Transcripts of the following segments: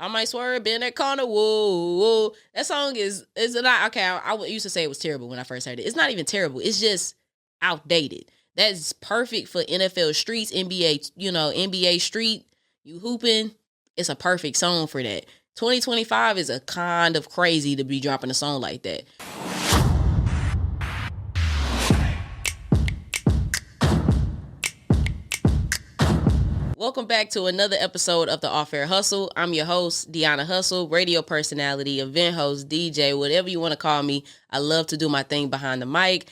I might swerve in that corner. Whoa, whoa. That song is not okay. I used to say it was terrible when I first heard it. It's not even terrible. It's just outdated. That's perfect for NFL streets, NBA. NBA street. You hooping. It's a perfect song for that. 2025 is a kind of crazy to be dropping a song like that. Welcome back to another episode of the Off-Air Hustle. I'm your host, Deona Hustle, radio personality, event host, DJ, whatever you want to call me. I love to do my thing behind the mic.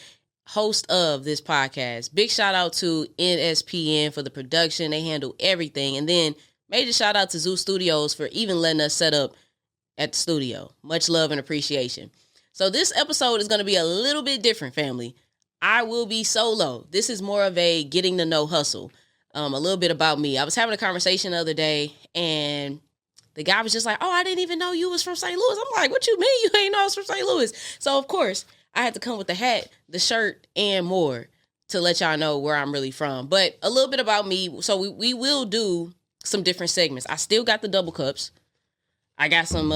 Host of this podcast. Big shout out to NSPN for the production. They handle everything. And then major shout out to Zoo Studios for even letting us set up at the studio. Much love and appreciation. So this episode is going to be a little bit different, family. I will be solo. This is more of a getting to know hustle. A little bit about me. I was having a conversation the other day, and the guy was just like, "Oh, I didn't even know you was from St. Louis." I'm like, "What you mean you ain't know I was from St. Louis?" So, of course, I had to come with the hat, the shirt, and more to let y'all know where I'm really from. But a little bit about me. So we will do some different segments. I still got the double cups. I got some,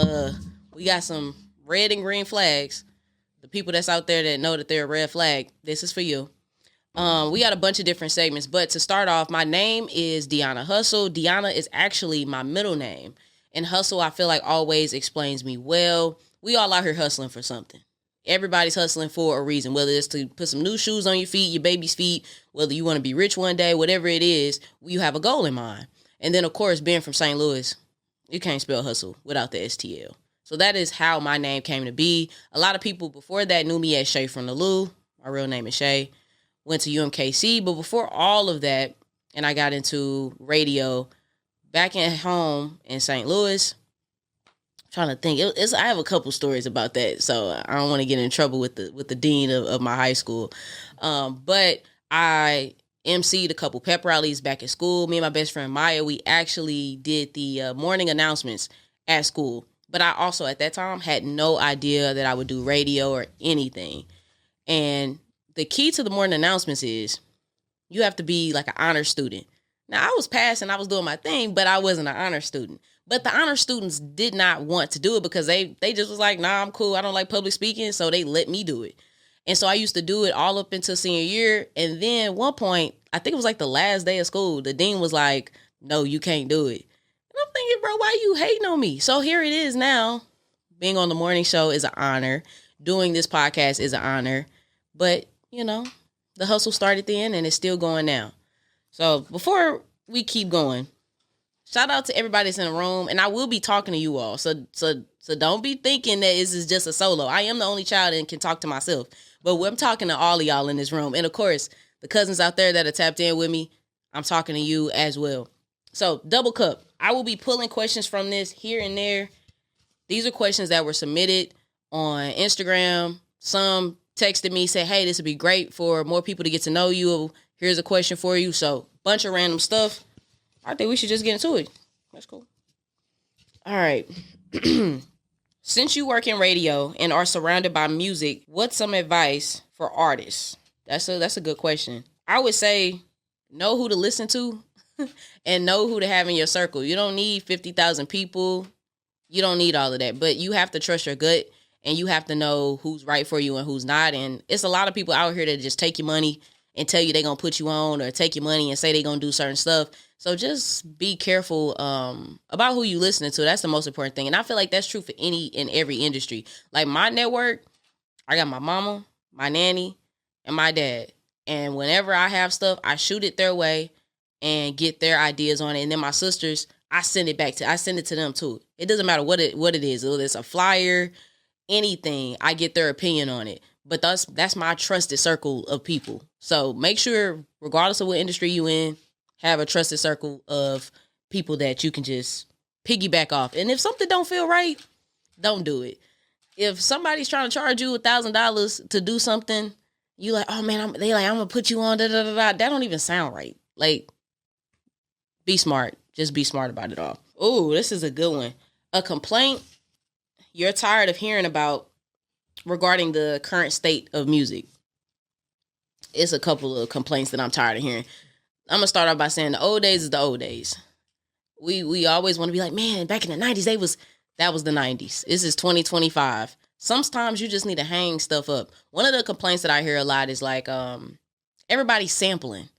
we got some red and green flags. The people that's out there that know that they're a red flag, this is for you. We got a bunch of different segments, but to start off, my name is Deona Hustle. Deona is actually my middle name, and hustle, I feel like, always explains me well. We all out here hustling for something. Everybody's hustling for a reason, whether it's to put some new shoes on your feet, your baby's feet, whether you want to be rich one day, whatever it is, you have a goal in mind. And then, of course, being from St. Louis, you can't spell hustle without the STL. So that is how my name came to be. A lot of people before that knew me as Shay from the Lou. My real name is Shay. Went to UMKC, but before all of that, and I got into radio back at home in St. Louis. I'm trying to think, I have a couple stories about that, so I don't want to get in trouble with the dean of my high school. But I emceed a couple pep rallies back at school. Me and my best friend Maya, we actually did the morning announcements at school. But I also at that time had no idea that I would do radio or anything, and the key to the morning announcements is you have to be like an honor student. Now, I was passing, I was doing my thing, but I wasn't an honor student. But the honor students did not want to do it because they just was like, nah, I'm cool. I don't like public speaking. So they let me do it. And so I used to do it all up until senior year. And then at one point, I think it was like the last day of school, the dean was like, no, you can't do it. And I'm thinking, bro, why you hating on me? So here it is now. Being on the morning show is an honor. Doing this podcast is an honor. But the hustle started then and it's still going now. So before we keep going, shout out to everybody that's in the room. And I will be talking to you all. So don't be thinking that this is just a solo. I am the only child and can talk to myself. But I'm talking to all of y'all in this room. And of course, the cousins out there that are tapped in with me, I'm talking to you as well. So double cup. I will be pulling questions from this here and there. These are questions that were submitted on Instagram. Some texted me, said, hey, this would be great for more people to get to know you. Here's a question for you. So, bunch of random stuff. I think we should just get into it. That's cool. All right. Since you work in radio and are surrounded by music, what's some advice for artists? That's a good question. I would say know who to listen to and know who to have in your circle. You don't need 50,000 people. You don't need all of that, but you have to trust your gut. And you have to know who's right for you and who's not. And it's a lot of people out here that just take your money and tell you they're going to put you on, or take your money and say they're going to do certain stuff. So just be careful about who you listening to. That's the most important thing. And I feel like that's true for any and every industry. Like my network, I got my mama, my nanny, and my dad. And whenever I have stuff, I shoot it their way and get their ideas on it. And then my sisters, I send it to them too. It doesn't matter what it is. Whether it's a flyer, anything, I get their opinion on it. But that's my trusted circle of people. So make sure, regardless of what industry you in, have a trusted circle of people that you can just piggyback off. And if something don't feel right, don't do it. If somebody's trying to charge you $1,000 to do something, you like, oh man, I'm gonna put you on, That don't even sound right. Like, be smart. Just be smart about it all. Oh, this is a good one. A complaint you're tired of hearing about regarding the current state of music. It's a couple of complaints that I'm tired of hearing. I'm going to start off by saying the old days is the old days. We always want to be like, man, back in the 90s, that was the 90s. This is 2025. Sometimes you just need to hang stuff up. One of the complaints that I hear a lot is like, everybody's sampling.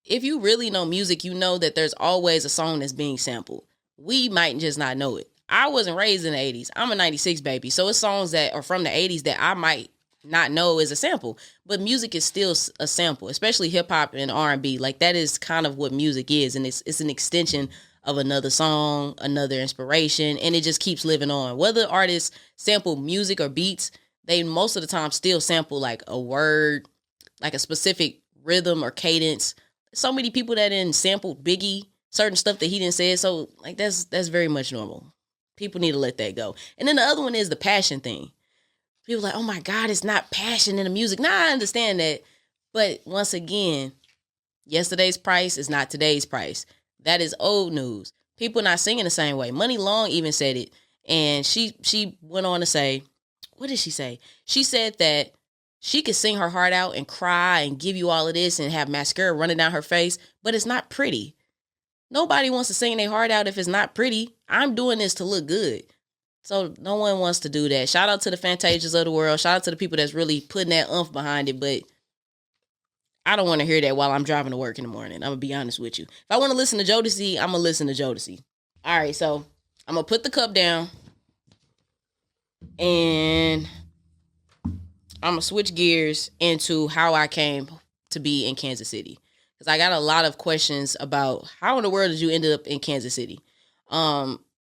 If you really know music, you know that there's always a song that's being sampled. We might just not know it. I wasn't raised in the 80s. I'm a 96 baby. So it's songs that are from the 80s that I might not know is a sample. But music is still a sample, especially hip hop and R&B. Like that is kind of what music is. And it's an extension of another song, another inspiration. And it just keeps living on. Whether artists sample music or beats, they most of the time still sample like a word, like a specific rhythm or cadence. So many people that didn't sample Biggie, certain stuff that he didn't say. So like that's very much normal. People need to let that go. And then the other one is the passion thing. People are like, oh my God, it's not passion in the music. Nah, I understand that. But once again, yesterday's price is not today's price. That is old news. People not singing the same way. Money Long even said it. And she went on to say, what did she say? She said that she could sing her heart out and cry and give you all of this and have mascara running down her face, but it's not pretty. Nobody wants to sing their heart out if it's not pretty. I'm doing this to look good. So no one wants to do that. Shout out to the Fantasias of the world. Shout out to the people that's really putting that oomph behind it. But I don't want to hear that while I'm driving to work in the morning. I'm going to be honest with you. If I want to listen to Jodeci, I'm going to listen to Jodeci. All right, so I'm going to put the cup down. And I'm going to switch gears into how I came to be in Kansas City. Because I got a lot of questions about how in the world did you end up in Kansas City?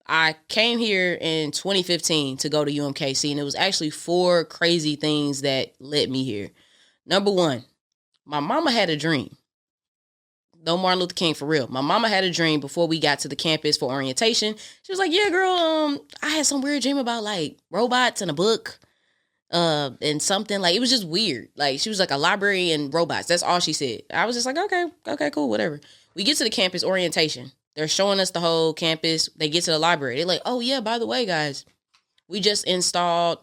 I came here in 2015 to go to UMKC, and it was actually 4 crazy things that led me here. Number 1, my mama had a dream. No Martin Luther King, for real. My mama had a dream before we got to the campus for orientation. She was like, yeah, girl, I had some weird dream about like robots and a book. And something like, it was just weird. Like she was like a library and robots. That's all she said. I was just like, okay, cool, whatever. We get to the campus orientation. They're showing us the whole campus. They get to the library. They're like, oh yeah, by the way, guys, we just installed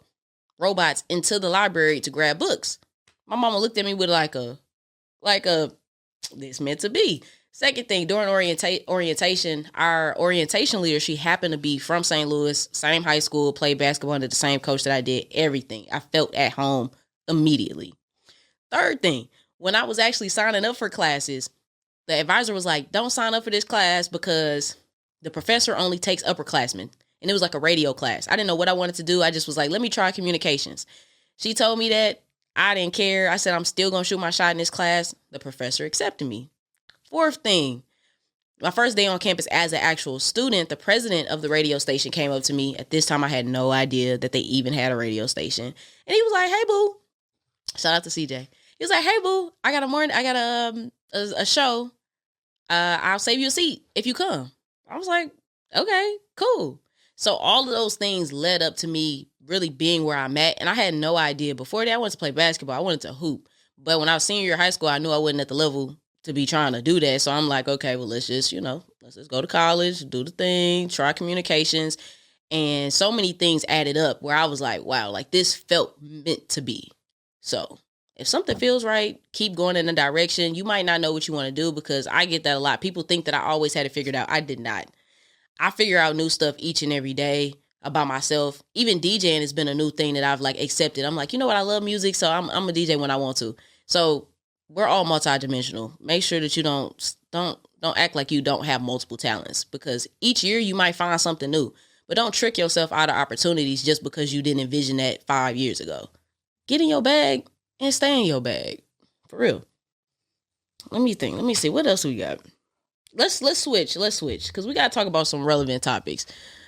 robots into the library to grab books. My mama looked at me with like a, this meant to be. Second thing, during orientation, our orientation leader, she happened to be from St. Louis, same high school, played basketball under the same coach that I did, everything. I felt at home immediately. Third thing, when I was actually signing up for classes, the advisor was like, don't sign up for this class because the professor only takes upperclassmen. And it was like a radio class. I didn't know what I wanted to do. I just was like, let me try communications. She told me that. I didn't care. I said, I'm still going to shoot my shot in this class. The professor accepted me. Fourth thing, my first day on campus as an actual student, the president of the radio station came up to me. At this time, I had no idea that they even had a radio station. And he was like, hey, boo. Shout out to CJ. He was like, hey, boo, I got a show. I'll save you a seat if you come. I was like, okay, cool. So all of those things led up to me really being where I'm at. And I had no idea. Before that, I wanted to play basketball. I wanted to hoop. But when I was senior year of high school, I knew I wasn't at the level to be trying to do that. So I'm like, okay, well, let's just go to college, do the thing, try communications. And so many things added up where I was like, wow, like this felt meant to be. So if something feels right, keep going in the direction. You might not know what you want to do because I get that a lot. People think that I always had it figured out. I did not. I figure out new stuff each and every day about myself. Even DJing has been a new thing that I've like accepted. I'm like, you know what? I love music, so I'm a DJ when I want to. So we're all multidimensional. Make sure that you don't act like you don't have multiple talents because each year you might find something new. But don't trick yourself out of opportunities just because you didn't envision that 5 years ago. Get in your bag and stay in your bag. For real. Let me think. Let me see. What else we got? Let's switch. Because we got to talk about some relevant topics.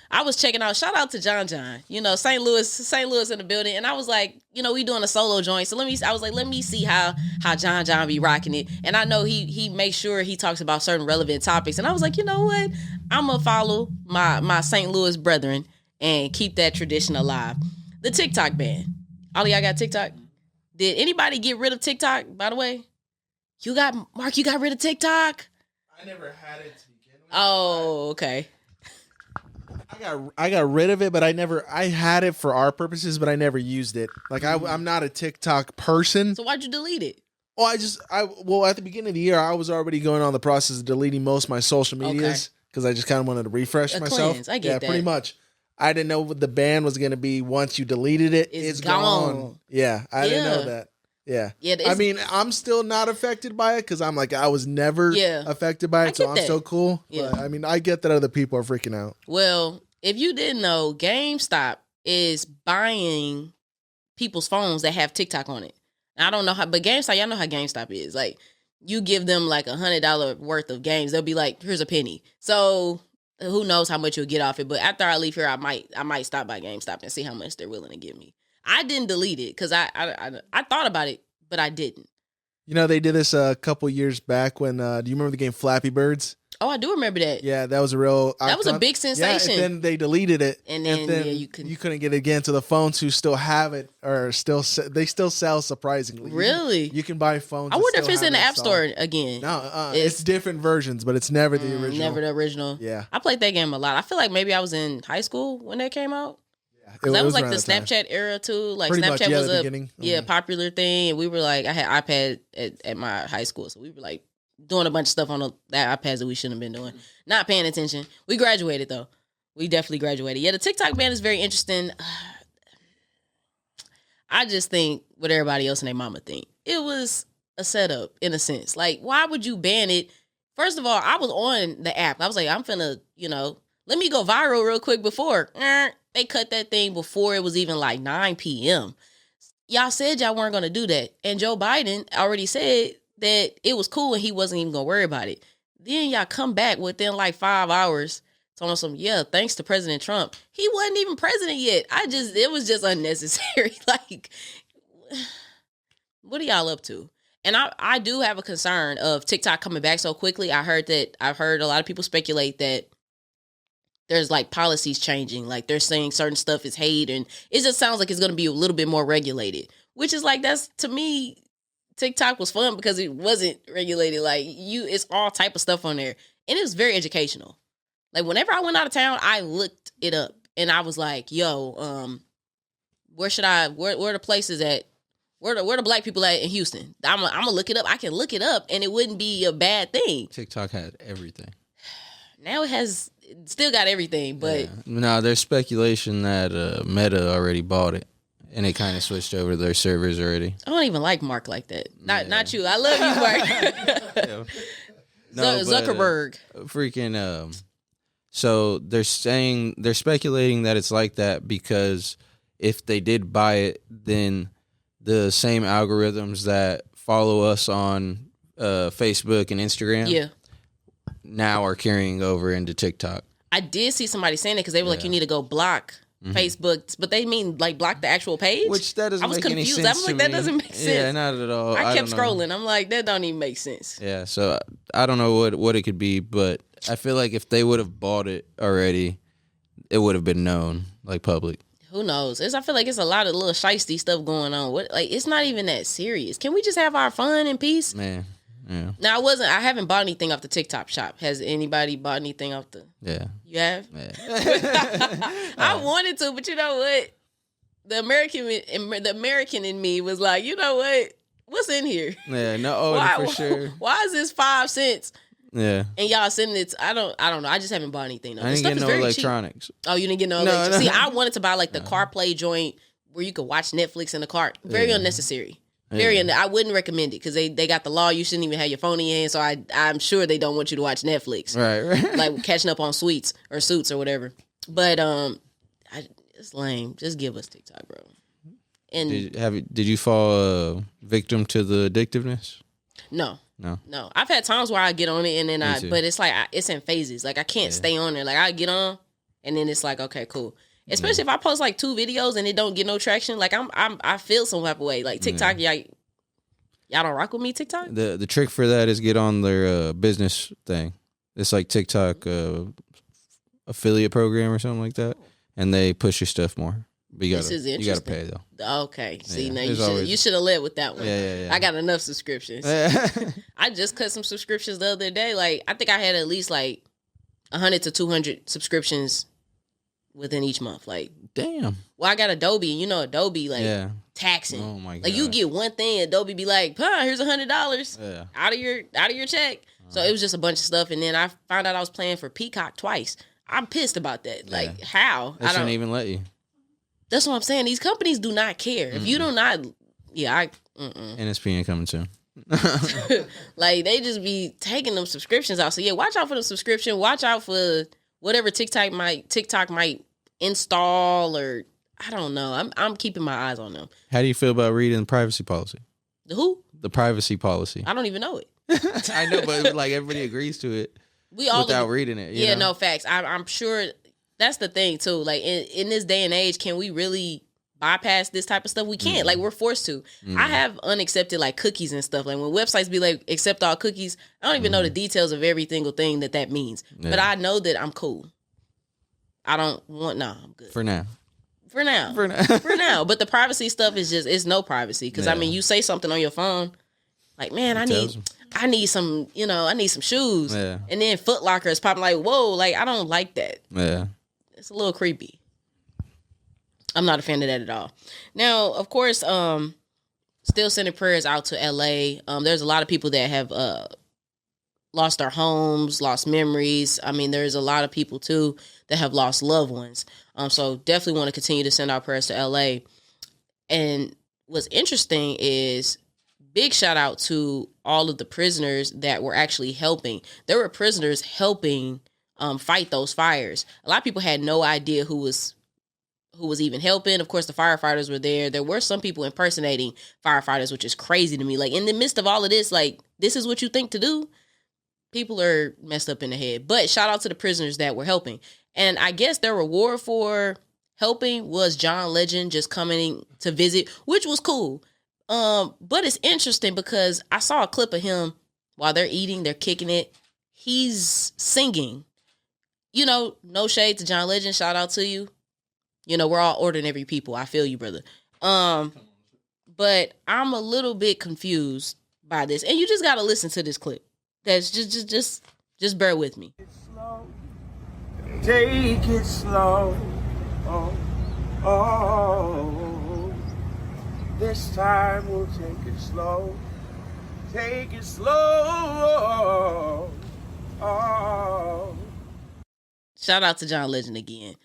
I was checking out, shout out to John. St. Louis in the building. And I was like, we doing a solo joint. So I was like, let me see how John be rocking it. And I know he makes sure he talks about certain relevant topics. And I was like, you know what? I'm going to follow my St. Louis brethren and keep that tradition alive. The TikTok ban. All of y'all got TikTok? Did anybody get rid of TikTok, by the way? Mark, you got rid of TikTok? I never had it to begin with. Oh, okay. I got rid of it, but I had it for our purposes, but I never used it. Like I'm not a TikTok person. So why'd you delete it? Well, at the beginning of the year, I was already going on the process of deleting most of my social medias because I just kind of wanted to refresh myself. Cleanse. I get that. Pretty much. I didn't know what the ban was going to be once you deleted it. It's gone. Yeah, I didn't know that. Yeah. I mean, I'm still not affected by it because I'm like, I was never affected by it, so I'm so cool. Yeah. But I mean, I get that other people are freaking out. Well, if you didn't know, GameStop is buying people's phones that have TikTok on it. I don't know how, but GameStop, y'all know how GameStop is. Like, you give them like $100 worth of games, they'll be like, here's a penny. So who knows how much you'll get off it. But after I leave here, I might stop by GameStop and see how much they're willing to give me. I didn't delete it because I thought about it, but I didn't. You know, they did this a couple years back when, do you remember the game Flappy Birds? Oh, I do remember that. Yeah, that was a real... That was a big sensation. Yeah, and then they deleted it. And then you couldn't get it again. So the phones who still have it they still sell surprisingly. Really? You can buy phones. I wonder if it's in the App Store again. No, it's different versions, but it's never the original. Never the original. Yeah. I played that game a lot. I feel like maybe I was in high school when that came out. It that was like the Snapchat era too. Like pretty Snapchat much, was a popular thing, and we were like, I had iPad at my high school, so we were like doing a bunch of stuff on that iPads that we shouldn't have been doing. Not paying attention. We graduated though. We definitely graduated. Yeah, the TikTok ban is very interesting. I just think what everybody else and their mama think. It was a setup in a sense. Like, why would you ban it? First of all, I was on the app. I was like, I'm finna, let me go viral real quick before. They cut that thing before it was even like 9 p.m. Y'all said y'all weren't going to do that. And Joe Biden already said that it was cool and he wasn't even going to worry about it. Then y'all come back within like 5 hours telling some, thanks to President Trump. He wasn't even president yet. It was just unnecessary. Like, what are y'all up to? And I do have a concern of TikTok coming back so quickly. I've heard a lot of people speculate that there's like policies changing. Like they're saying certain stuff is hate, and it just sounds like it's going to be a little bit more regulated, which is like, that's, to me, TikTok was fun because it wasn't regulated. Like it's all type of stuff on there, and it was very educational. Like whenever I went out of town, I looked it up and I was like, where are the places at? Where the black people at in Houston? I'm gonna look it up. I can look it up and it wouldn't be a bad thing. TikTok had everything. Now it still got everything, but... Yeah. No, there's speculation that Meta already bought it, and it kind of switched over to their servers already. I don't even like Mark like that. Not you. I love you, Mark. Zuckerberg. So they're speculating that it's like that because if they did buy it, then the same algorithms that follow us on Facebook and Instagram now are carrying over into TikTok. I did see somebody saying it because they were like, you need to go block Facebook, but they mean like block the actual page? Which that doesn't make any sense. I was confused. I'm like, that doesn't make sense. Yeah, not at all. I kept scrolling. I'm like, that don't even make sense. Yeah, so I don't know what it could be, but I feel like if they would have bought it already, it would have been known, like public. Who knows? I feel like it's a lot of little shiesty stuff going on. It's not even that serious. Can we just have our fun and peace? Man, yeah. Now, I haven't bought anything off the TikTok shop. Has anybody bought anything off the... Yeah. You have? Yeah. I wanted to, but you know what? The American in me was like, you know what? What's in here? Yeah, for sure. Why is this 5 cents? Yeah. And y'all sending it. I don't know. I just haven't bought anything. Though. I didn't get no electronics. Cheap. Oh, you didn't get no electronics? See, I wanted to buy like the CarPlay joint where you could watch Netflix in the car. Very unnecessary. I wouldn't recommend it because they got the law. You shouldn't even have your phone in your hand. So I'm sure they don't want you to watch Netflix. Right. Like catching up on Suits or whatever. But it's lame. Just give us TikTok, bro. And did you fall victim to the addictiveness? No. I've had times where I get on it and then but it's like it's in phases. Like I can't stay on there. Like I get on and then it's like, okay, cool. Especially if I post like 2 videos and it don't get no traction. Like I feel some type of way. Like TikTok, y'all don't rock with me, TikTok? The trick for that is get on their business thing. It's like TikTok affiliate program or something like that, and they push your stuff more. But you gotta pay though. Okay. See, now you should have led with that one. Yeah. I got enough subscriptions. I just cut some subscriptions the other day. Like I think I had at least like 100 to 200 subscriptions within each month. Like damn. Well, I got Adobe, and Adobe taxing. Oh my god! Like you get one thing, Adobe be like, here's $100 out of your check. So it was just a bunch of stuff, and then I found out I was playing for Peacock twice. I'm pissed about that. Like how? They shouldn't even let you. That's what I'm saying. These companies do not care. If you do not, NSPN coming soon. Like they just be taking them subscriptions out. So yeah, watch out for the subscription. Watch out for whatever TikTok might install, or I don't know. I'm keeping my eyes on them. How do you feel about reading the privacy policy? The who? The privacy policy. I don't even know it. I know, but like everybody agrees to it. We all without reading it. You know? No facts. I'm sure that's the thing too. Like in this day and age, can we really bypass this type of stuff? We can't. Like we're forced to. I have unaccepted like cookies and stuff. Like when websites be like accept all cookies, I don't even know the details of every single thing that means. Yeah. But I know that I'm cool. I don't want. I'm good for now. For now. But the privacy stuff is just it's no privacy because I mean you say something on your phone, like man, I need some, I need some shoes. Yeah. And then Foot Locker is popping like, whoa, like I don't like that. Yeah. It's a little creepy. I'm not a fan of that at all. Now, of course, still sending prayers out to LA. There's a lot of people that have lost their homes, lost memories. I mean, there's a lot of people too that have lost loved ones. So definitely want to continue to send our prayers to LA. And what's interesting is big shout out to all of the prisoners that were actually helping. There were prisoners helping fight those fires. A lot of people had no idea who was even helping. Of course, the firefighters were there. There were some people impersonating firefighters, which is crazy to me. Like in the midst of all of this, like this is what you think to do. People are messed up in the head. But shout out to the prisoners that were helping. And I guess their reward for helping was John Legend just coming to visit, which was cool. But it's interesting because I saw a clip of him while they're eating, they're kicking it. He's singing. No shade to John Legend. Shout out to you. We're all ordinary people. I feel you, brother. But I'm a little bit confused by this. And you just got to listen to this clip. That's just bear with me. Take it slow. Oh. This time we'll take it slow. Take it slow. Oh. Shout out to John Legend again.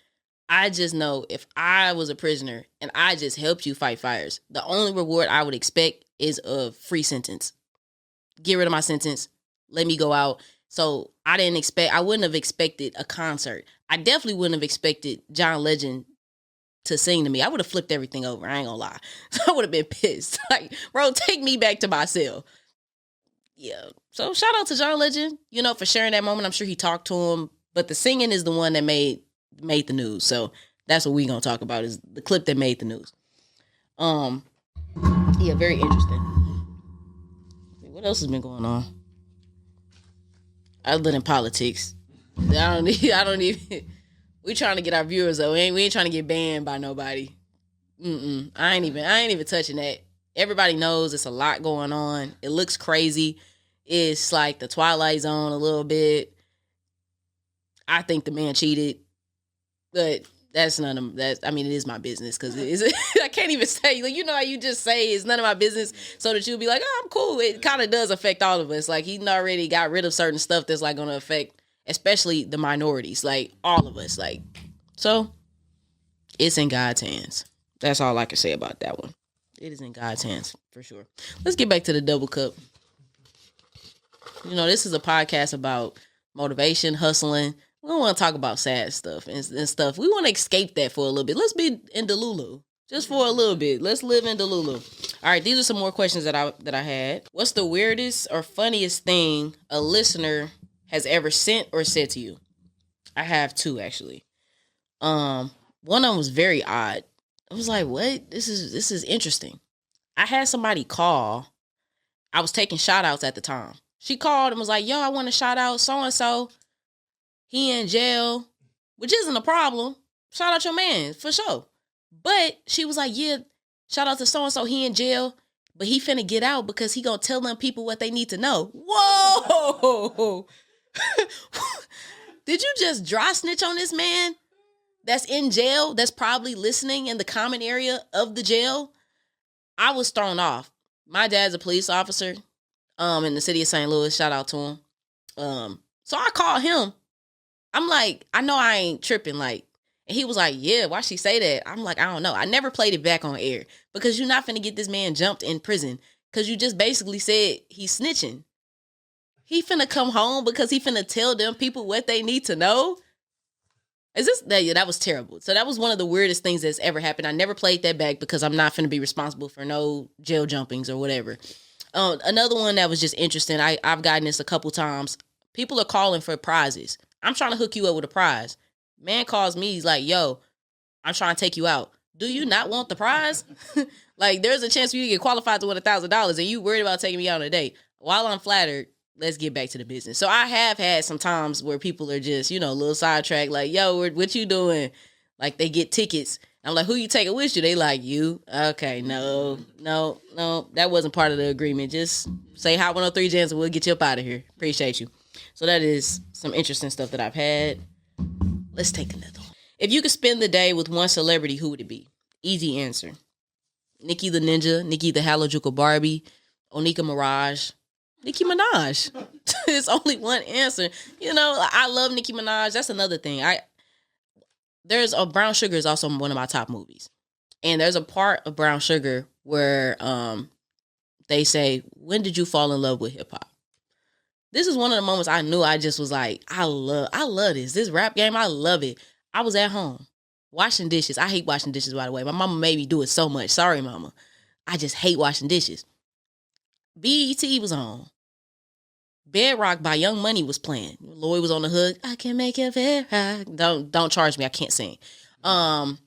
I just know if I was a prisoner and I just helped you fight fires, the only reward I would expect is a free sentence. Get rid of my sentence. Let me go out. So I wouldn't have expected a concert. I definitely wouldn't have expected John Legend to sing to me. I would have flipped everything over. I ain't gonna lie. So I would have been pissed. Like, bro, take me back to my cell. Yeah. So shout out to John Legend, for sharing that moment. I'm sure he talked to him, but the singing is the one that made the news. So that's what we gonna talk about is the clip that made the news. Yeah, very interesting. What else has been going on? Other than politics. I don't even we trying to get our viewers though. We ain't trying to get banned by nobody. I ain't even touching that. Everybody knows it's a lot going on. It looks crazy. It's like the Twilight Zone a little bit. I think the man cheated. But that's none of that. I mean, it is my business because I can't even say, like, how you just say it's none of my business so that you'll be like, oh, I'm cool. It kind of does affect all of us. Like, he already got rid of certain stuff that's like going to affect, especially the minorities, like all of us. Like, so it's in God's hands. That's all I can say about that one. It is in God's hands for sure. Let's get back to the double cup. This is a podcast about motivation, hustling. We don't want to talk about sad stuff and stuff. We want to escape that for a little bit. Let's be in Delulu. Just for a little bit. Let's live in Delulu. All right, these are some more questions that I had. What's the weirdest or funniest thing a listener has ever sent or said to you? I have two, actually. One of them was very odd. I was like, what? This is interesting. I had somebody call. I was taking shout outs at the time. She called and was like, yo, I want to shout out so-and-so. He in jail, which isn't a problem. Shout out your man, for sure. But she was like, yeah, shout out to so-and-so, he in jail, but he finna get out because he gonna tell them people what they need to know. Whoa! Did you just dry snitch on this man that's in jail, that's probably listening in the common area of the jail? I was thrown off. My dad's a police officer in the city of St. Louis. Shout out to him. So I called him. I'm like, I know I ain't tripping. Like, and he was like, yeah, why she say that? I'm like, I don't know. I never played it back on air because you're not finna get this man jumped in prison because you just basically said he's snitching. He finna come home because he finna tell them people what they need to know. That was terrible. So that was one of the weirdest things that's ever happened. I never played that back because I'm not finna be responsible for no jail jumpings or whatever. Another one that was just interesting. I've gotten this a couple times. People are calling for prizes. I'm trying to hook you up with a prize. Man calls me. He's like, yo, I'm trying to take you out. Do you not want the prize? Like, there's a chance for you to get qualified to win $1,000 and you worried about taking me out on a date. While I'm flattered, let's get back to the business. So I have had some times where people are just, a little sidetracked. Like, yo, what you doing? Like, they get tickets. I'm like, who you taking with you? They like, you. Okay, no. That wasn't part of the agreement. Just say Hot 103 Jams and we'll get you up out of here. Appreciate you. So that is some interesting stuff that I've had. Let's take another one. If you could spend the day with one celebrity, who would it be? Easy answer. Nicki the Ninja, Nicki the Harajuku Barbie, Onika Mirage, Nicki Minaj. It's only one answer. I love Nicki Minaj. That's another thing. There's a Brown Sugar is also one of my top movies. And there's a part of Brown Sugar where they say, when did you fall in love with hip hop? This is one of the moments I knew I just was like, I love this rap game. I love it. I was at home washing dishes. I hate washing dishes, by the way. My mama made me do it so much. Sorry, mama. I just hate washing dishes. BET was on. Bedrock by Young Money was playing. Lloyd was on the hook. I can make it bedrock. Don't charge me. I can't sing. And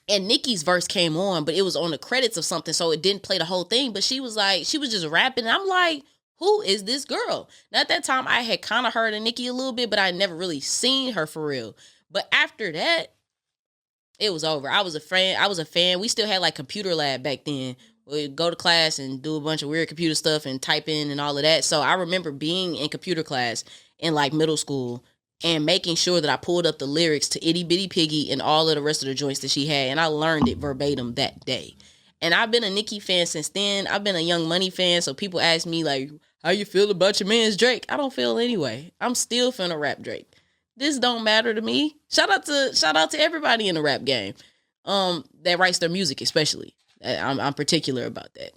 Nicki's verse came on, but it was on the credits of something, so it didn't play the whole thing. But she was just rapping. And I'm like, who is this girl? Now, at that time, I had kind of heard of Nicki a little bit, but I never really seen her for real. But after that, it was over. I was a fan. We still had like computer lab back then. We'd go to class and do a bunch of weird computer stuff and type in and all of that. So I remember being in computer class in like middle school and making sure that I pulled up the lyrics to Itty Bitty Piggy and all of the rest of the joints that she had. And I learned it verbatim that day. And I've been a Nicki fan since then. I've been a Young Money fan. So people ask me like, how you feel about your man's Drake? I don't feel anyway. I'm still finna rap Drake. This don't matter to me. Shout out to everybody in the rap game that writes their music, especially. I'm particular about that.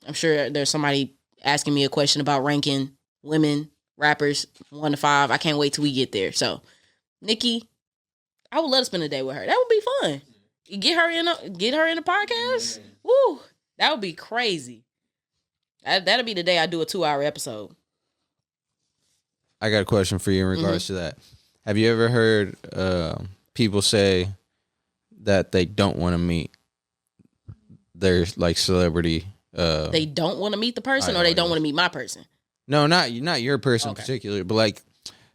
I'm sure there's somebody asking me a question about ranking women rappers 1 to 5. I can't wait till we get there. So, Nicki, I would love to spend a day with her. That would be fun. You get her in a podcast. Woo, that would be crazy. That'll be the day I do a 2-hour episode. I got a question for you in regards to that. Have you ever heard people say that they don't want to meet their like celebrity? They don't want to meet the person, or they don't want to meet my person? No, not your person in particular, but like,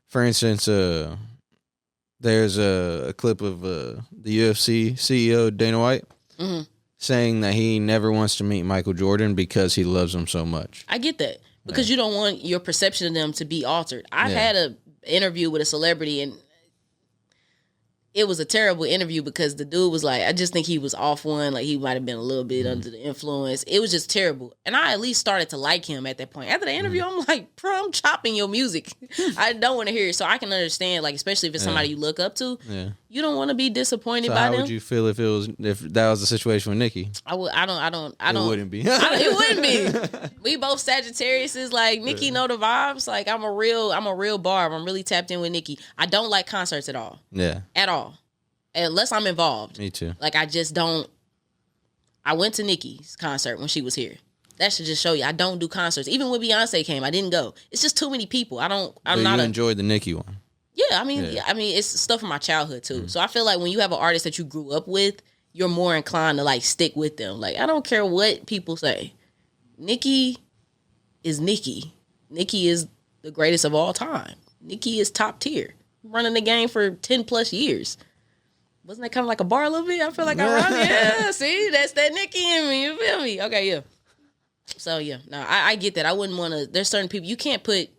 for instance, there's a clip of the UFC CEO Dana White saying that he never wants to meet Michael Jordan because he loves him so much. I get that, because you don't want your perception of them to be altered. I've had an interview with a celebrity, and it was a terrible interview because the dude was like, I just think he was off one. Like, he might have been a little bit under the influence. It was just terrible. And I at least started to like him at that point. After the interview, I'm like, bro, I'm chopping your music. I don't want to hear it. So I can understand, like, especially if it's somebody you look up to. Yeah. You don't want to be disappointed by them. How would you feel if that was the situation with Nicki? I don't. It wouldn't be. It wouldn't be. We both Sagittariuses. Like, Nicki know the vibes. Like, I'm a real barb. I'm really tapped in with Nicki. I don't like concerts at all. Yeah. At all. Unless I'm involved. Me too. Like, I just don't. I went to Nicki's concert when she was here. That should just show you I don't do concerts. Even when Beyonce came, I didn't go. It's just too many people. You enjoyed the Nicki one. Yeah, I mean, it's stuff from my childhood too. So I feel like when you have an artist that you grew up with, you're more inclined to like stick with them. Like, I don't care what people say. Nicki is Nicki. Nicki is the greatest of all time. Nicki is top tier. Running the game for 10 plus years. Wasn't that kind of like a bar a little bit? I feel like I run. Yeah, see, that's that Nicki in me. You feel me? Okay, yeah. So yeah, no, I get that. I wouldn't want to. There's certain people you can't put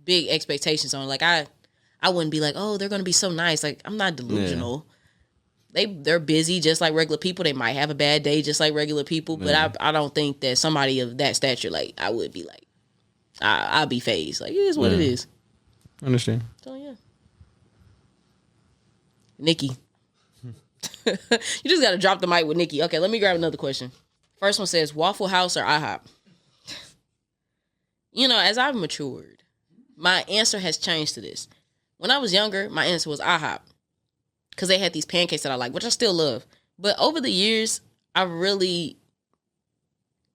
big expectations on. Like I wouldn't be like, oh, they're gonna be so nice. Like, I'm not delusional. they're busy just like regular people. They might have a bad day just like regular people, but I don't think that somebody of that stature, like, I would be like, I'll be phased. Like, it is what it is. Understand. So yeah. Nikki. You just gotta drop the mic with Nikki. Okay, let me grab another question. First one says, Waffle House or IHOP? You know, as I've matured, my answer has changed to this. When I was younger, my answer was IHOP. Because they had these pancakes that I like, which I still love. But over the years, I really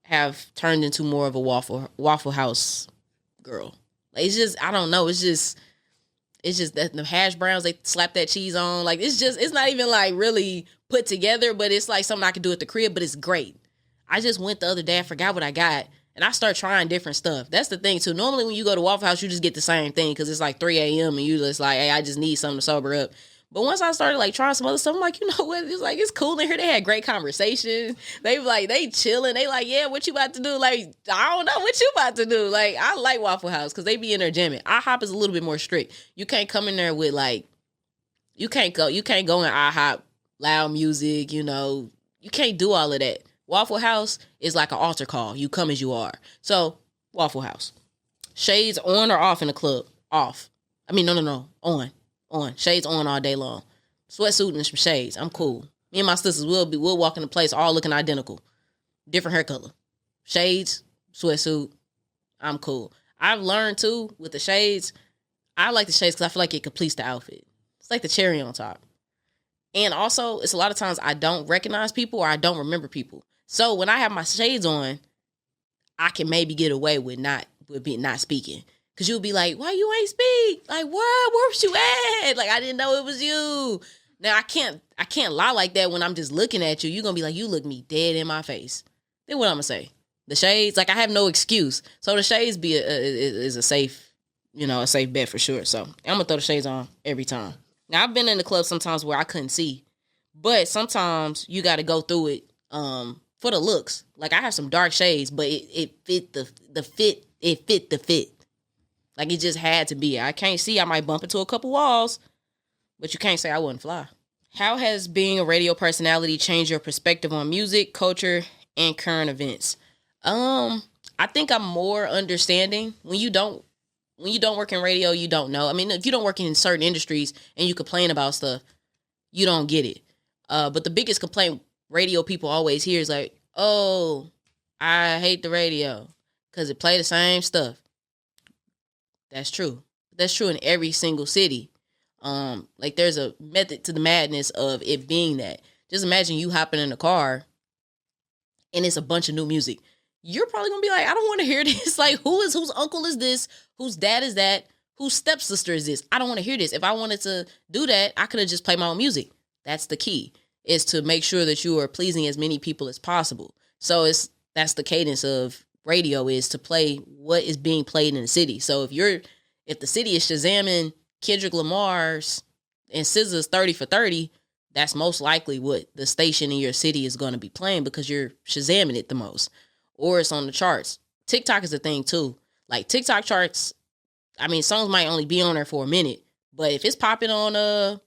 have turned into more of a Waffle House girl. Like, it's just, I don't know. It's just that the hash browns, they slap that cheese on. Like, it's not even like really put together, but it's like something I could do at the crib, but it's great. I just went the other day, I forgot what I got, and I start trying different stuff. That's the thing too. Normally when you go to Waffle House, you just get the same thing because it's like 3 a.m. and you just like, hey, I just need something to sober up. But once I started like trying some other stuff, I'm like, you know what? It's like, it's cool in here. They had great conversations. They chilling. They like, yeah, what you about to do? Like, I don't know what you about to do. Like, I like Waffle House because they be in there jamming. IHOP is a little bit more strict. You can't come in there with like, you can't go in IHOP, loud music, you know. You can't do all of that. Waffle House is like an altar call. You come as you are. So, Waffle House. Shades on or off in the club? Off. I mean, no. On. Shades on all day long. Sweatsuit and some shades. I'm cool. Me and my sisters we'll walk in the place all looking identical. Different hair color. Shades, sweatsuit. I'm cool. I've learned too with the shades. I like the shades because I feel like it completes the outfit. It's like the cherry on top. And also, it's a lot of times I don't recognize people or I don't remember people. So when I have my shades on, I can maybe get away with not speaking. Cause you'll be like, why you ain't speak? Like, what? Where was you at? Like, I didn't know it was you. Now I can't lie like that when I'm just looking at you. You're gonna be like, you look me dead in my face. Then what I'm gonna say? The shades, like I have no excuse. So the shades is a safe bet for sure. So I'm gonna throw the shades on every time. Now I've been in the club sometimes where I couldn't see, but sometimes you got to go through it for the looks. Like I have some dark shades, but it fit the fit. It fit the fit. Like, it just had to be. I can't see. I might bump into a couple walls, but you can't say I wouldn't fly. How has being a radio personality changed your perspective on music, culture, and current events? I think I'm more understanding. When you don't work in radio, you don't know. I mean, if you don't work in certain industries and you complain about stuff, you don't get it. But the biggest complaint radio people always hear is like, oh, I hate the radio because it play the same stuff. That's true. That's true in every single city. Like there's a method to the madness of it being that. Just imagine you hopping in a car and it's a bunch of new music. You're probably gonna be like, I don't want to hear this. Like, whose uncle is this? Whose dad is that? Whose stepsister is this? I don't want to hear this. If I wanted to do that, I could have just played my own music. That's the key, is to make sure that you are pleasing as many people as possible. So that's the cadence of radio, is to play what is being played in the city. So if the city is shazamming Kendrick Lamar's and SZA's 30 for 30, that's most likely what the station in your city is going to be playing because you're shazamming it the most. Or it's on the charts. TikTok is a thing too. Like TikTok charts, I mean, songs might only be on there for a minute, but if it's popping on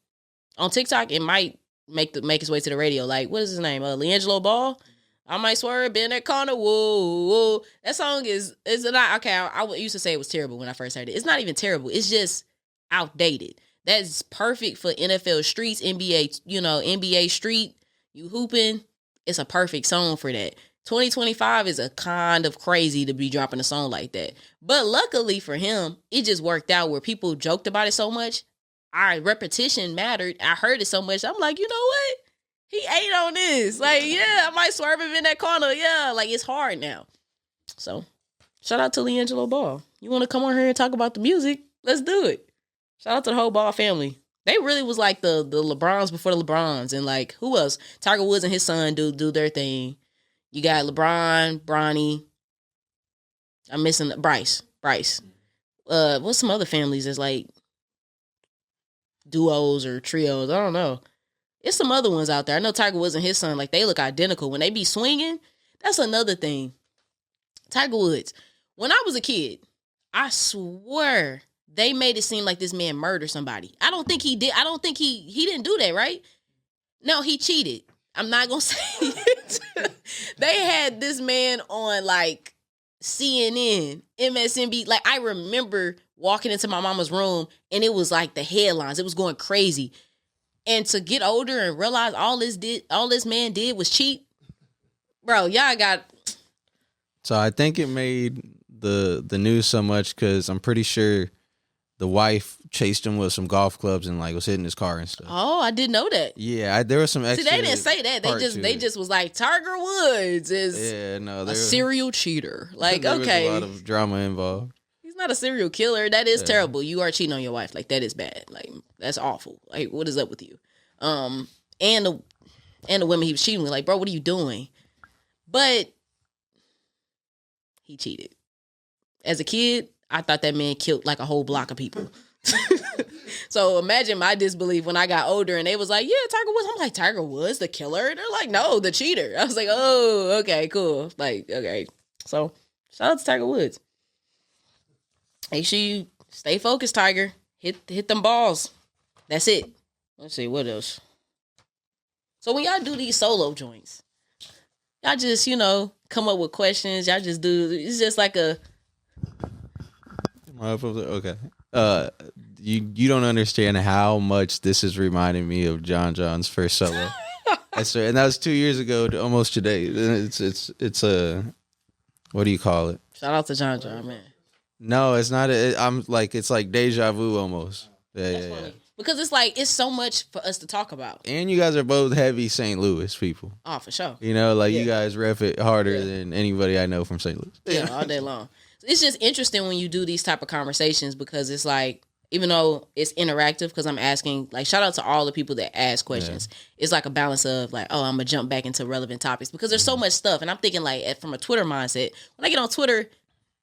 TikTok, it might make its way to the radio. Like, what is his name? LeAngelo Ball. I might swerve in that corner. Whoa, whoa. That song is not okay. I used to say it was terrible when I first heard it. It's not even terrible. It's just outdated. That's perfect for NFL streets, NBA. NBA street. You hooping. It's a perfect song for that. 2025 is a kind of crazy to be dropping a song like that. But luckily for him, it just worked out where people joked about it so much. Our repetition mattered. I heard it so much. I'm like, you know what? He ate on this. Like, yeah, I might swerve him in that corner. Yeah, like it's hard now. So, shout out to LeAngelo Ball. You want to come on here and talk about the music? Let's do it. Shout out to the whole Ball family. They really was like the LeBrons before the LeBrons. And like, who else? Tiger Woods and his son do their thing. You got LeBron, Bronny. I'm missing Bryce. What's some other families that's like duos or trios? I don't know. It's some other ones out there. I know Tiger Woods and his son, like, they look identical. When they be swinging, that's another thing. Tiger Woods. When I was a kid, I swear they made it seem like this man murdered somebody. I don't think he did. I don't think he didn't do that, right? No, he cheated. I'm not going to say it. They had this man on like CNN, MSNB. Like I remember walking into my mama's room and it was like the headlines. It was going crazy. And to get older and realize all this man did was cheat. Bro, y'all got. So I think it made the news so much because I'm pretty sure the wife chased him with some golf clubs and like was hitting his car and stuff. Oh, I didn't know that. Yeah, there was some extra. See, they didn't say that. They just was like Tiger Woods is a serial cheater. Like, there okay, was a lot of drama involved. He's not a serial killer. That is terrible. You are cheating on your wife. Like that is bad. Like that's awful. Like what is up with you? And the women he was cheating with. Like, bro, what are you doing? But he cheated. As a kid, I thought that man killed like a whole block of people. So imagine my disbelief when I got older and they was like, yeah, Tiger Woods. I'm like, Tiger Woods, the killer? They're like, no, the cheater. I was like, oh, okay, cool. Like, okay. So shout out to Tiger Woods. Make sure you stay focused, Tiger. Hit them balls. That's it. Let's see, what else? So when y'all do these solo joints, y'all just, come up with questions. Y'all just do, it's just like a... Okay. You don't understand how much this is reminding me of John John's first solo. And that was 2 years ago, almost today. It's a, what do you call it? Shout out to John John, man. No, it's not. It's like deja vu almost. Yeah. Because it's like, it's so much for us to talk about. And you guys are both heavy St. Louis people. Oh, for sure. You guys ref it harder than anybody I know from St. Louis. Yeah, all day long. It's just interesting when you do these type of conversations because it's like, even though it's interactive, because I'm asking, like, shout out to all the people that ask questions. Yeah. It's like a balance of like, oh, I'm going to jump back into relevant topics because there's so much stuff. And I'm thinking like from a Twitter mindset, when I get on Twitter,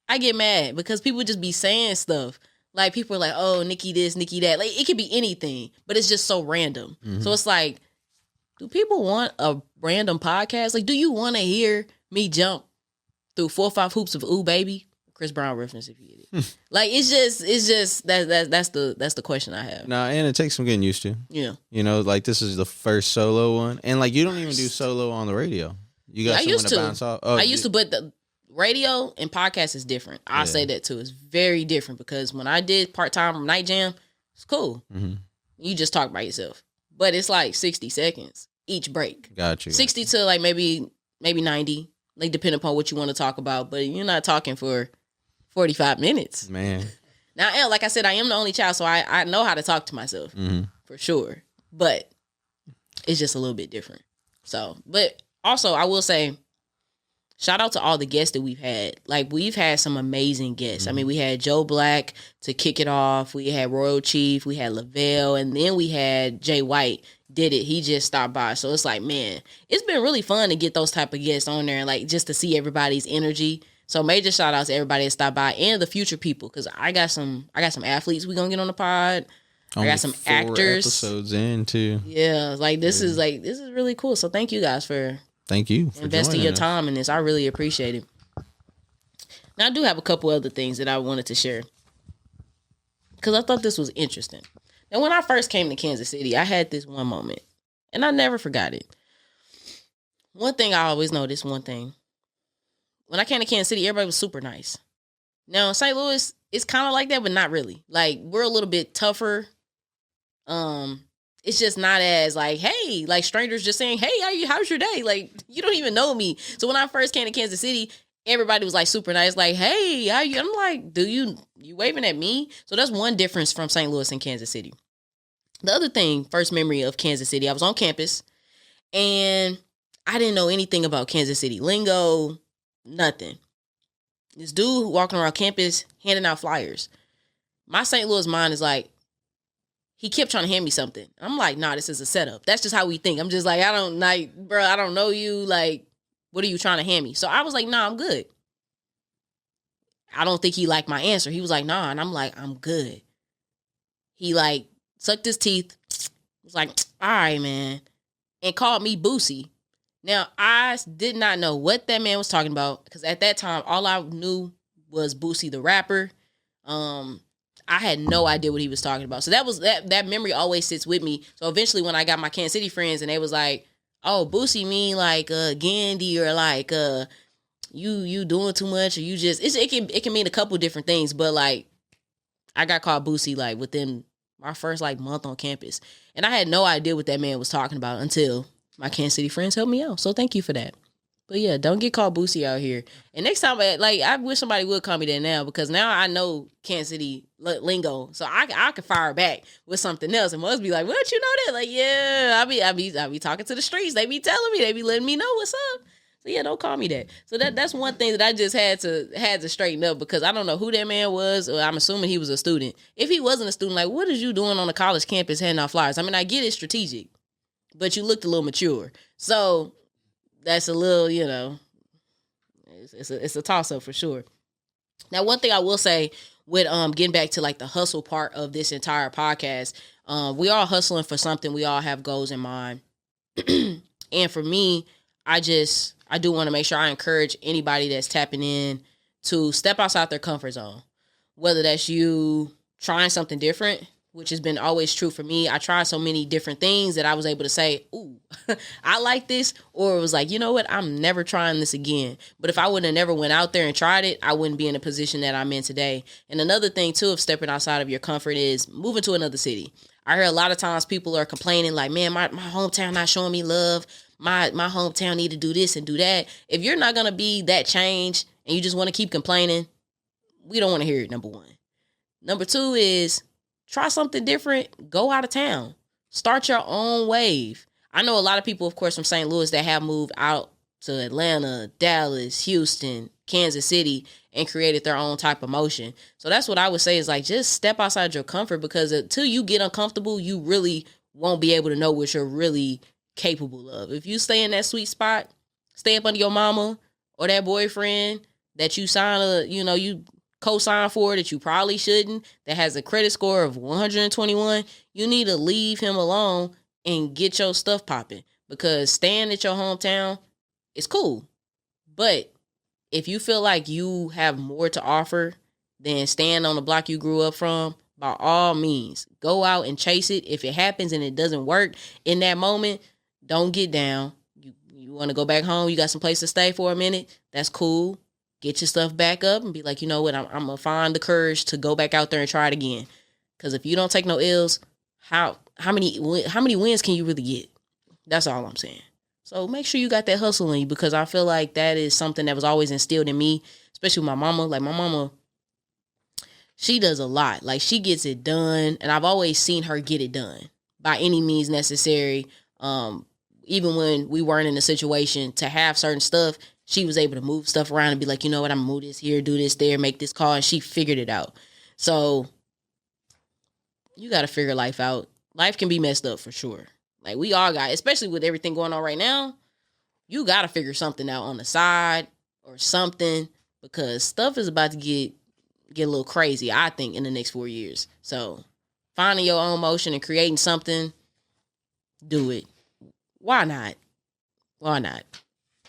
I get mad because people just be saying stuff. Like people are like, oh, Nikki this, Nikki that. Like it could be anything, but it's just so random. Mm-hmm. So it's like, do people want a random podcast? Like, do you want to hear me jump through 4 or 5 hoops of Ooh Baby? Chris Brown reference if you get it. Like it's just that's the question I have. Nah, and it takes some getting used to. Yeah. Like this is the first solo one. And like you don't even do solo on the radio. You got someone to bounce off. I used to, but the radio and podcast is different. I'll say that too. It's very different because when I did part-time night jam, it's cool. Mm-hmm. You just talk by yourself. But it's like 60 seconds each break. Gotcha. 60 to like maybe 90. Like depending upon what you want to talk about. But you're not talking for 45 minutes. Man. Now, like I said, I am the only child, so I know how to talk to myself for sure. But it's just a little bit different. So, but also I will say, shout out to all the guests that we've had. Like we've had some amazing guests. I mean, we had Joe Black to kick it off. We had Royal Chief. We had Lavelle. And then we had Jay White did it. He just stopped by. So it's like, man, it's been really fun to get those type of guests on there and like just to see everybody's energy. So major shout out to everybody that stopped by and the future people because I got some athletes we gonna get on the pod. I got some 4 actors. Episodes in too. Yeah, like this is really cool. So thank you guys for investing your time in this. I really appreciate it. Now I do have a couple other things that I wanted to share because I thought this was interesting. Now when I first came to Kansas City, I had this one moment and I never forgot it. One thing I always noticed, one thing. When I came to Kansas City, everybody was super nice. Now, in St. Louis, it's kind of like that, but not really. Like, we're a little bit tougher. It's just not as like, hey, like strangers just saying, hey, how's your day? Like, you don't even know me. So when I first came to Kansas City, everybody was like super nice. Like, hey, how you? I'm like, you waving at me? So that's one difference from St. Louis and Kansas City. The other thing, first memory of Kansas City, I was on campus and I didn't know anything about Kansas City lingo. Nothing. This dude walking around campus handing out flyers. My St. Louis mind is like, he kept trying to hand me something. I'm like, nah, this is a setup. That's just how we think. I'm just like, I don't know you. Like, what are you trying to hand me? So I was like, nah, I'm good. I don't think he liked my answer. He was like, nah. And I'm like, I'm good. He like sucked his teeth. Was like, all right, man. And called me Boosie. Now, I did not know what that man was talking about because at that time, all I knew was Boosie the rapper. I I had no idea what he was talking about. So that memory always sits with me. So eventually when I got my Kansas City friends and they was like, oh, Boosie mean like Gandhi or like you doing too much or you just it can mean a couple different things, but like I got called Boosie like within my first like month on campus. And I had no idea what that man was talking about until my Kansas City friends helped me out. So thank you for that. But yeah, don't get called Boosie out here. And next time, like, I wish somebody would call me that now because now I know Kansas City lingo, so I can fire back with something else. And must be like, "What, you know that?" Like, yeah, I be talking to the streets. They be telling me, they be letting me know what's up. So yeah, don't call me that. So that's one thing that I just had to straighten up because I don't know who that man was. Or I'm assuming he was a student. If he wasn't a student, like, what is you doing on a college campus handing out flyers? I mean, I get it's strategic, but you looked a little mature. So that's a little, you know, it's a toss up for sure. Now, one thing I will say with getting back to like the hustle part of this entire podcast, we all hustling for something. We all have goals in mind. And for me, I do want to make sure I encourage anybody that's tapping in to step outside their comfort zone. Whether that's you trying something different, which has been always true for me. I tried so many different things that I was able to say, ooh, I like this. Or it was like, you know what? I'm never trying this again. But if I would have never went out there and tried it, I wouldn't be in the position that I'm in today. And another thing, too, of stepping outside of your comfort is moving to another city. I hear a lot of times people are complaining like, man, my hometown not showing me love. My hometown need to do this and do that. If you're not going to be that change and you just want to keep complaining, we don't want to hear it, number one. Number two is try something different. Go out of town. Start your own wave. I know a lot of people, of course, from St. Louis that have moved out to Atlanta, Dallas, Houston, Kansas City, and created their own type of motion. So that's what I would say is like, just step outside your comfort because until you get uncomfortable, you really won't be able to know what you're really capable of. If you stay in that sweet spot, stay up under your mama or that boyfriend that you you co-sign for that you probably shouldn't, that has a credit score of 121, you need to leave him alone and get your stuff popping because staying at your hometown is cool. But if you feel like you have more to offer than staying on the block you grew up from, by all means, go out and chase it. If it happens and it doesn't work in that moment, don't get down. You want to go back home, you got some place to stay for a minute, that's cool. Get your stuff back up and be like, you know what, I'm going to find the courage to go back out there and try it again. Because if you don't take no L's, how many wins can you really get? That's all I'm saying. So make sure you got that hustle in you because I feel like that is something that was always instilled in me, especially with my mama. Like my mama, she does a lot. Like she gets it done. And I've always seen her get it done by any means necessary. Even when we weren't in a situation to have certain stuff, she was able to move stuff around and be like, you know what, I'm going to move this here, do this there, make this call. And she figured it out. So you got to figure life out. Life can be messed up for sure. Like we all got, especially with everything going on right now, you got to figure something out on the side or something because stuff is about to get a little crazy, I think, in the next 4 years. So finding your own motion and creating something, do it. Why not? Why not?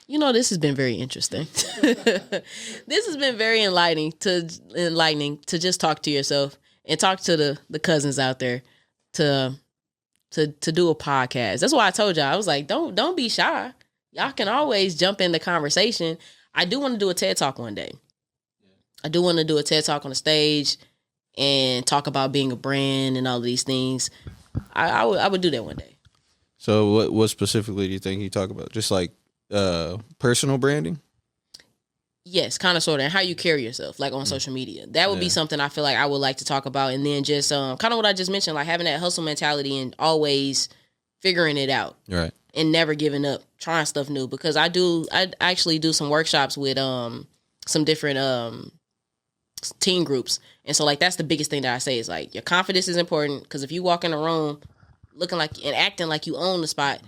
You know, this has been very interesting. This has been very enlightening to just talk to yourself and talk to the cousins out there to do a podcast. That's why I told y'all, I was like, don't be shy. Y'all can always jump in the conversation. I do want to do a TED Talk one day. I do want to do a TED Talk on the stage and talk about being a brand and all of these things. I would do that one day. So what specifically do you think you talk about? Just like personal branding? Yes, kind of, sort of, and how you carry yourself, like on social media. That would be something I feel like I would like to talk about. And then just kind of what I just mentioned, like having that hustle mentality and always figuring it out. Right. And never giving up, trying stuff new. Because I actually do some workshops with some different teen groups. And so like that's the biggest thing that I say is like your confidence is important. Because if you walk in a room looking like and acting like you own the spot,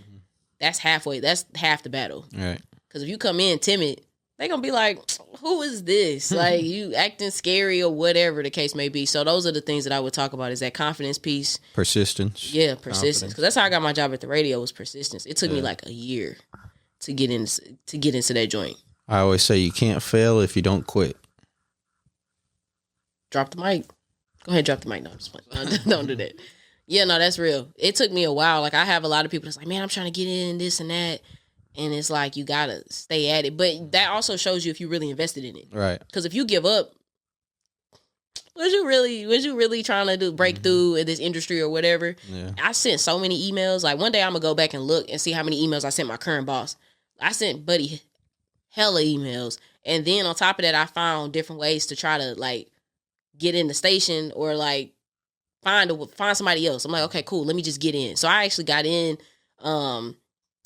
that's half the battle. Right. Because if you come in timid, they're going to be like, who is this? Like, you acting scary or whatever the case may be. So those are the things that I would talk about is that confidence piece. Persistence. Yeah, persistence. Because that's how I got my job at the radio was persistence. It took me like a year to get into that joint. I always say you can't fail if you don't quit. Drop the mic. Go ahead, drop the mic. No, just don't do that. Yeah, no, that's real. It took me a while. Like I have a lot of people that's like, man, I'm trying to get in this and that. And it's like, you got to stay at it. But that also shows you if you really invested in it. Right. Because if you give up, was you really trying to break through in this industry or whatever? Yeah. I sent so many emails. Like one day I'm going to go back and look and see how many emails I sent my current boss. I sent Buddy hella emails. And then on top of that, I found different ways to try to like get in the station or like find somebody else. I'm like, okay, cool. Let me just get in. So I actually got in.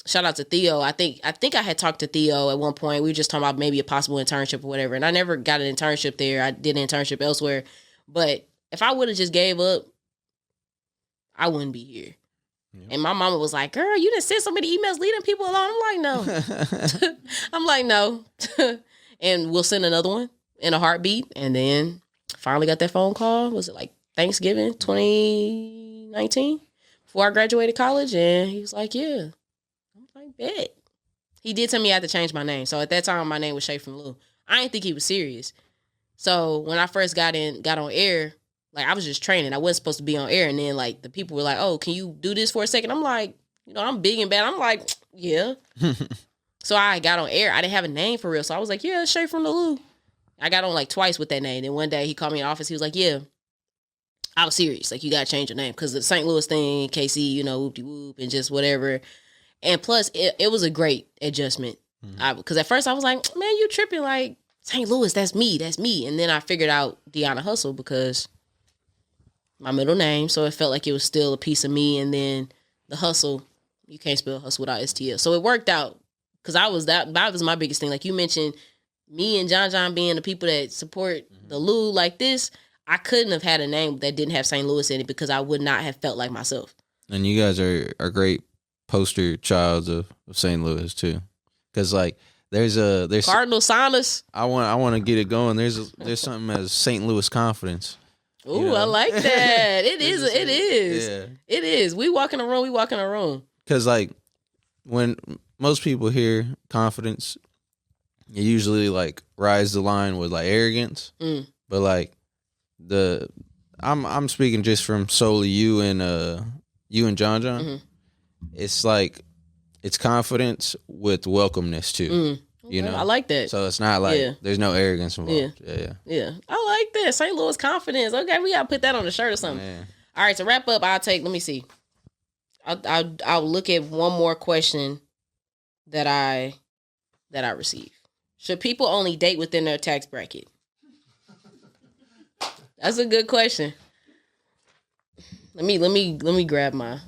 Shout out to Theo. I think I had talked to Theo at one point. We were just talking about maybe a possible internship or whatever. And I never got an internship there. I did an internship elsewhere. But if I would have just gave up, I wouldn't be here. Yep. And my mama was like, girl, you didn't send so many emails leading people along. I'm like, no. I'm like, no. And we'll send another one in a heartbeat. And then finally got that phone call. Was it like Thanksgiving 2019? Before I graduated college. And he was like, yeah. Bet. He did tell me I had to change my name. So at that time, my name was Shay from Lou. I didn't think he was serious. So when I first got on air, like I was just training. I wasn't supposed to be on air. And then like the people were like, oh, can you do this for a second? I'm like, I'm big and bad. I'm like, yeah. So I got on air. I didn't have a name for real. So I was like, yeah, Shay from the Lou. I got on like twice with that name. Then one day he called me in the office. He was like, yeah, I was serious. Like you got to change your name. Because the St. Louis thing, KC, whoop-de-whoop and just whatever. And plus, it was a great adjustment. Because at first I was like, man, you tripping. Like, St. Louis, that's me. And then I figured out Deona Hustle because my middle name. So it felt like it was still a piece of me. And then the hustle, you can't spell hustle without STL. So it worked out because that was my biggest thing. Like you mentioned, me and John being the people that support the Lou like this, I couldn't have had a name that didn't have St. Louis in it because I would not have felt like myself. And you guys are great poster childs of St. Louis too, because like there's Cardinal Sinus. I want to get it going. There's something as St. Louis confidence. Ooh, I like that. It is. We walk in a room. Because like when most people hear confidence, you usually like rise the line with like arrogance. But like I'm speaking just from solely you and John. Mm-hmm. It's like it's confidence with welcomeness too. Okay. I like that. So it's not like there's no arrogance involved. Yeah. I like that. St. Louis confidence. Okay, we gotta put that on the shirt or something. Man. All right, to wrap up, let me see. I'll look at one more question that I received. Should people only date within their tax bracket? That's a good question. Let me grab my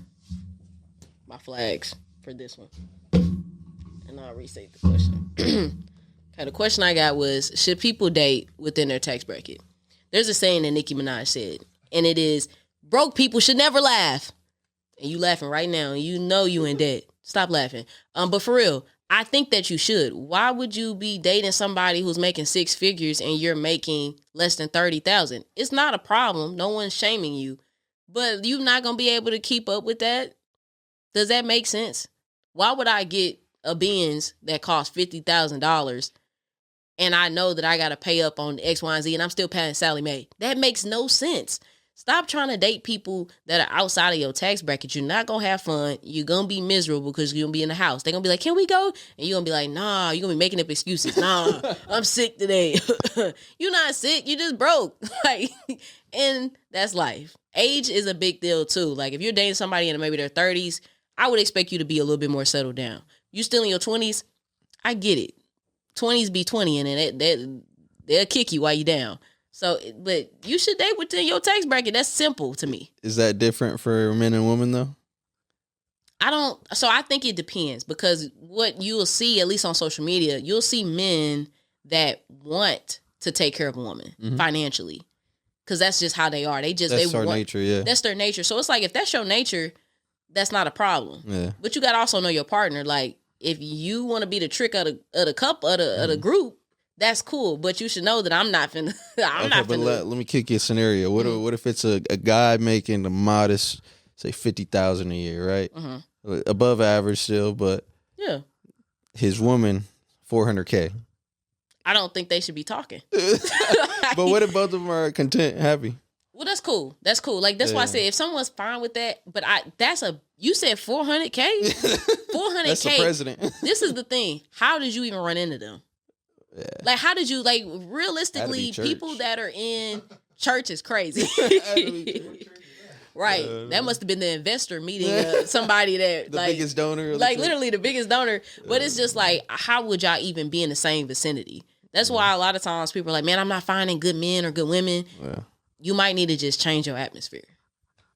flags for this one. And I'll restate the question. Okay, the question I got was, should people date within their tax bracket? There's a saying that Nicki Minaj said, and it is, broke people should never laugh. And you laughing right now, and you know you in debt. Stop laughing. But for real, I think that you should. Why would you be dating somebody who's making six figures and you're making less than 30,000? It's not a problem. No one's shaming you. But you're not going to be able to keep up with that? Does that make sense? Why would I get a Benz that costs $50,000 and I know that I got to pay up on X, Y, and Z and I'm still paying Sally Mae? That makes no sense. Stop trying to date people that are outside of your tax bracket. You're not going to have fun. You're going to be miserable because you're going to be in the house. They're going to be like, can we go? And you're going to be like, nah, you're going to be making up excuses. Nah, I'm sick today. You're not sick. You just broke. And that's life. Age is a big deal too. Like if you're dating somebody in maybe their 30s, I would expect you to be a little bit more settled down. You still in your 20s, I get it. 20s be 20 and then they'll kick you while you down. So, but you should date within your tax bracket. That's simple to me. Is that different for men and women though? I think it depends because what you'll see, at least on social media, you'll see men that want to take care of a woman financially. Because that's just how they are. That's their nature, yeah. That's their nature. So it's like, if that's your nature, that's not a problem. Yeah. But you got to also know your partner. Like, if you want to be the trick of the couple, of the group, that's cool. But you should know that I'm not finna. Let me kick you a scenario. What if it's a guy making a modest, say, $50,000 a year, right? Mm-hmm. Above average still, but yeah, his woman, $400K. I don't think they should be talking. But what if both of them are content, happy? Well, that's cool. That's cool. Like, that's why I said, if someone's fine with that, but you said 400K? 400K. That's the president. This is the thing. How did you even run into them? Yeah. Like, how did you, like, realistically, people that are in church is crazy. Right. That must have been the investor meeting somebody that, the biggest donor. Like, literally the biggest donor. But it's just like, how would y'all even be in the same vicinity? That's why a lot of times people are like, man, I'm not finding good men or good women. Yeah. You might need to just change your atmosphere.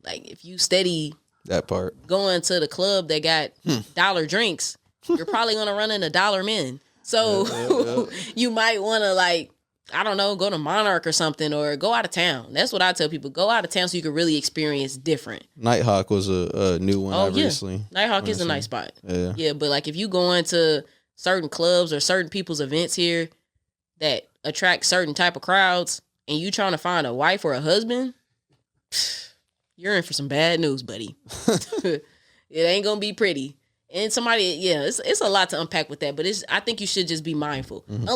Like, if you steady that part going to the club that got dollar drinks, you're probably going to run into dollar men. So you might want to, like, I don't know, go to Monarch or something, or go out of town. That's what I tell people. Go out of town so you can really experience different. Nighthawk was a new one, obviously. Nighthawk is a nice spot. Yeah, but like if you go into certain clubs or certain people's events here that attract certain type of crowds, and you trying to find a wife or a husband, you're in for some bad news, buddy. It ain't gonna be pretty. And somebody, it's a lot to unpack with that, but I think you should just be mindful. Mm-hmm.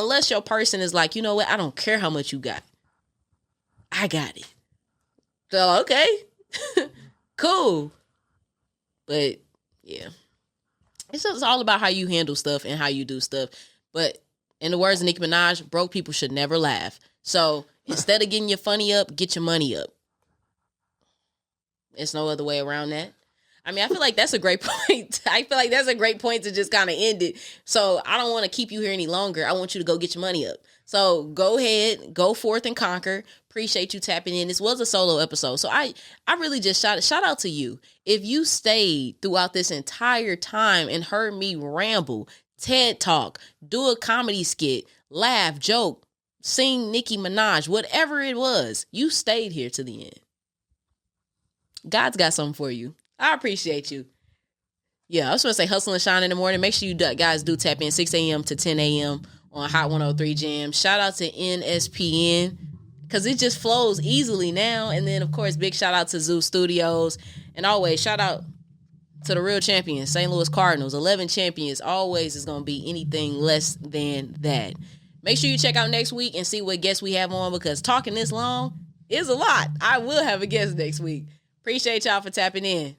Unless your person is like, you know what, I don't care how much you got. I got it. So, okay. Cool. But, yeah. It's all about how you handle stuff and how you do stuff. But in the words of Nicki Minaj, broke people should never laugh. So, instead of getting your funny up, get your money up. There's no other way around that. I mean, I feel like that's a great point. I feel like that's a great point to just kind of end it. So I don't want to keep you here any longer. I want you to go get your money up. So go ahead, go forth and conquer. Appreciate you tapping in. This was a solo episode. So I really just shout out to you. If you stayed throughout this entire time and heard me ramble, TED Talk, do a comedy skit, laugh, joke, sing Nicki Minaj, whatever it was, you stayed here to the end. God's got something for you. I appreciate you. Yeah, I was going to say hustle and shine in the morning. Make sure you guys do tap in 6 a.m. to 10 a.m. on Hot 103 Jam. Shout out to NSPN because it just flows easily now. And then, of course, big shout out to Zoo Studios. And always shout out to the real champions, St. Louis Cardinals. 11 champions always is going to be anything less than that. Make sure you check out next week and see what guests we have on because talking this long is a lot. I will have a guest next week. Appreciate y'all for tapping in.